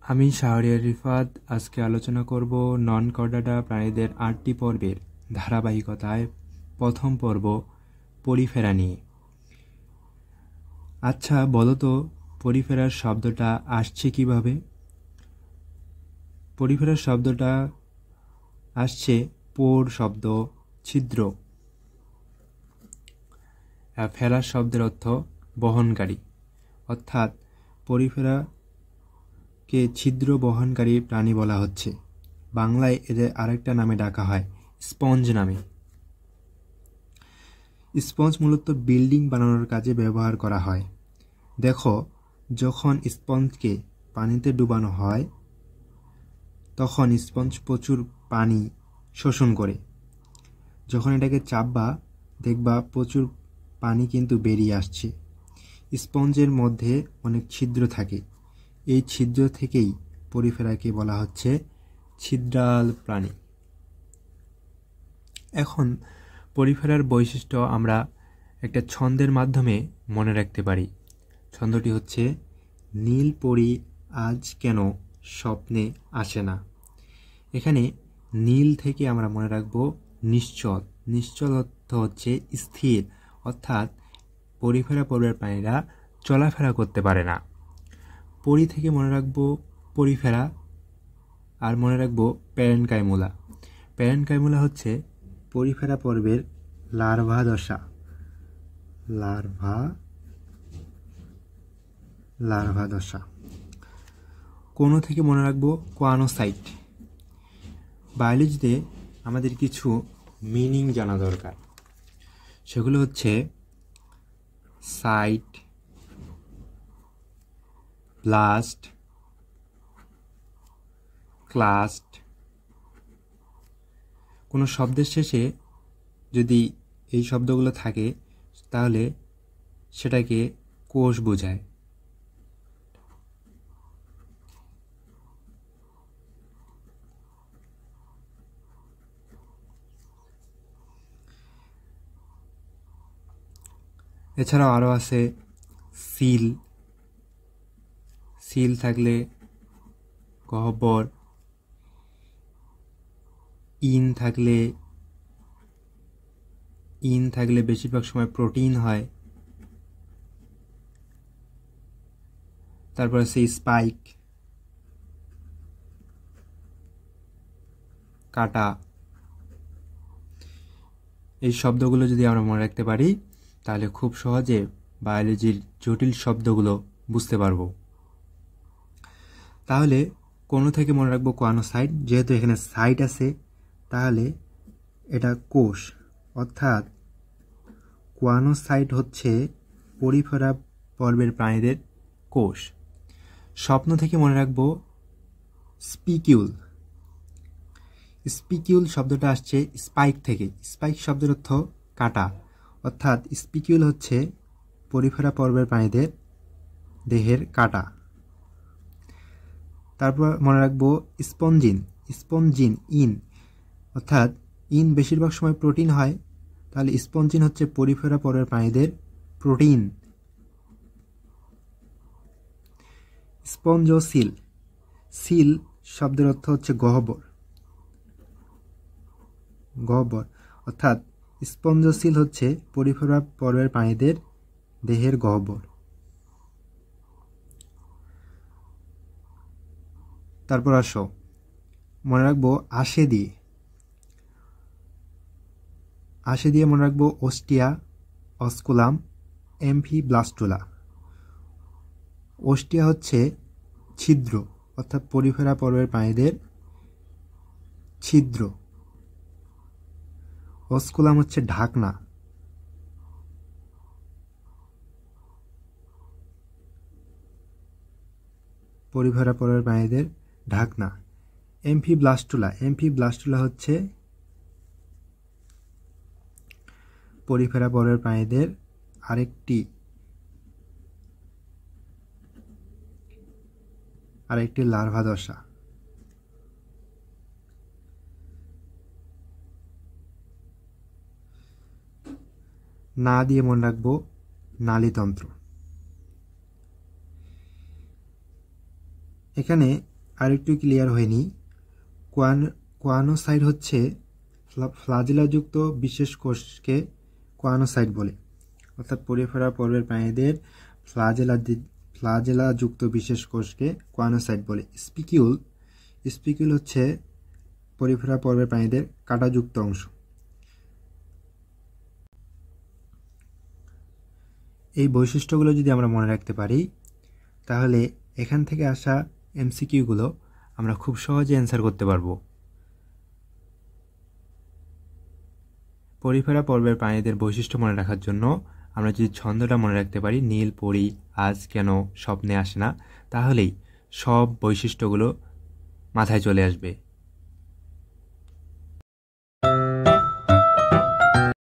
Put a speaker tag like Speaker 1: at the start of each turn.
Speaker 1: আমি শাহরিয়ার রিফাত আজকে আলোচনা করব নন কর্ডাটা প্রাণীদের ৮টি পর্বের ধারাবাহিকতায় প্রথম পর্ব পরিফেরা নিয়ে। আচ্ছা বলো তো, পরিফেরার শব্দটা আসছে কিভাবে? পরিফেরার শব্দটা আসছে পোর শব্দ ছিদ্র। ফেরার শব্দের অর্থ বহনকারী, অর্থাৎ পরিফেরাকে ছিদ্র বহনকারী প্রাণী বলা হচ্ছে। বাংলায় এদের আরেকটা নামে ডাকা হয় স্পঞ্জ নামে। স্পঞ্জ মূলত বিল্ডিং বানানোর কাজে ব্যবহার করা হয়। দেখো, যখন স্পঞ্জকে পানিতে ডুবানো হয় তখন স্পঞ্জ প্রচুর পানি শোষণ করে। যখন এটাকে চাপবা দেখবা প্রচুর পানি কিন্তু বেরিয়ে আসছে। স্পঞ্জের মধ্যে অনেক ছিদ্র থাকে, এই ছিদ্র থেকেই পরিফেরাকে বলা হচ্ছে ছিদ্রাল প্রাণী। এখন পরিফেরার বৈশিষ্ট্য আমরা একটা ছন্দের মাধ্যমে মনে রাখতে পারি। ছন্দটি হচ্ছে, নীল পরি আজ কেন স্বপ্নে আসে না। এখানে নীল থেকে আমরা মনে রাখব নিশ্চল। নিশ্চল অর্থ হচ্ছে স্থির, অর্থাৎ পরিফেরা পর্বের প্রাণীরা চলাফেরা করতে পারে না। পরি থেকে মনে রাখব পরিফেরা, আর মনে রাখব প্যারেনকাইমুলা। প্যারেনকাইমুলা হচ্ছে পরিফেরা পর্বের লার্ভা দশা। লার্ভা দশা। কোনো থেকে মনে রাখব কোয়ানোসাইট। বায়োলজিতে আমাদের কিছু মিনিং জানা দরকার, সেগুলো হচ্ছে সাইট, ব্লাস্ট, ক্লাস্ট। কোনো শব্দের শেষে যদি এই শব্দগুলো থাকে তাহলে সেটাকে কোষ বোঝায়। এছাড়াও আরও আছে সিল। সিল থাকলে গহ্বর, ইন থাকলে বেশিরভাগ সময় প্রোটিন হয়। তারপর আছে স্পাইক, কাটা। এই শব্দগুলো যদি আমরা মনে রাখতে পারি তাহলে খুব সহজে বায়োলজির জটিল শব্দগুলো বুঝতে পারবো। তাহলে কোনো থেকে মনে রাখবো কোয়ানোসাইট। যেহেতু এখানে সাইট আছে তাহলে এটা কোষ, অর্থাৎ কোয়ানোসাইট হচ্ছে পরিফেরা পর্বের প্রাণীদের কোষ। স্বপ্ন থেকে মনে রাখবো স্পিকিউল। স্পিকিউল শব্দটা আসছে স্পাইক থেকে। স্পাইক শব্দের অর্থ কাটা, অর্থাৎ স্পিকিউল হচ্ছে পরিফেরা পর্বের প্রাণীদের দেহের কাটা। তারপর মনে রাখবো স্পঞ্জিন। স্পঞ্জিন ইন, অর্থাৎ ইন বেশিরভাগ সময় প্রোটিন হয়, তাহলে স্পঞ্জিন হচ্ছে পরিফেরা পর্বের প্রাণীদের প্রোটিন। স্পঞ্জোসিল। সিল শব্দের অর্থ হচ্ছে গহ্বর, অর্থাৎ স্পঞ্জোসিল হচ্ছে পরিফেরা পর্বের প্রাণীদের দেহের গহ্বর। তারপর আসো মনে রাখবো আশে দিয়ে মনে রাখবো অস্টিয়া, অস্কুলাম, এমফিব্লাস্টুলা। অস্টিয়া হচ্ছে ছিদ্র, অর্থাৎ পরিফেরা পর্বের প্রাণীদের ছিদ্র। অস্কুলাম হচ্ছে ঢাকনা। পরিফেরা পর্বের প্রাণীদের ঢাকনা। এমফিব্লাস্টুলা হচ্ছে পরিফেরা পর্বের প্রাণীদের আরেকটি লার্ভা দশা। না দিয়ে মনে রাখবো নালীতন্ত্র। এখানে আরেকটু ক্লিয়ার হয়নি। কোয়ানোসাইট হচ্ছে ফ্লাজেলাযুক্ত বিশেষ কোষকে কোয়ানোসাইট বলে, অর্থাৎ পরিফেরা পর্বের প্রাণীদের ফ্লাজেলাযুক্ত বিশেষ কোষকে কোয়ানোসাইট বলে। স্পিকিউল হচ্ছে পরিফেরা পর্বের প্রাণীদের কাঁটাযুক্ত অংশ। এই বৈশিষ্ট্যগুলো যদি আমরা মনে রাখতে পারি, তাহলে এখান থেকে আসা এমসিকিউগুলো আমরা খুব সহজে অ্যান্সার করতে পারবো। পরিফেরা পর্বের প্রাণীদের বৈশিষ্ট্য মনে রাখার জন্য আমরা যদি ছন্দটা মনে রাখতে পারি, নীল পরি আজ কেন স্বপ্নে আসে না, তাহলেই সব বৈশিষ্ট্যগুলো মাথায় চলে আসবে।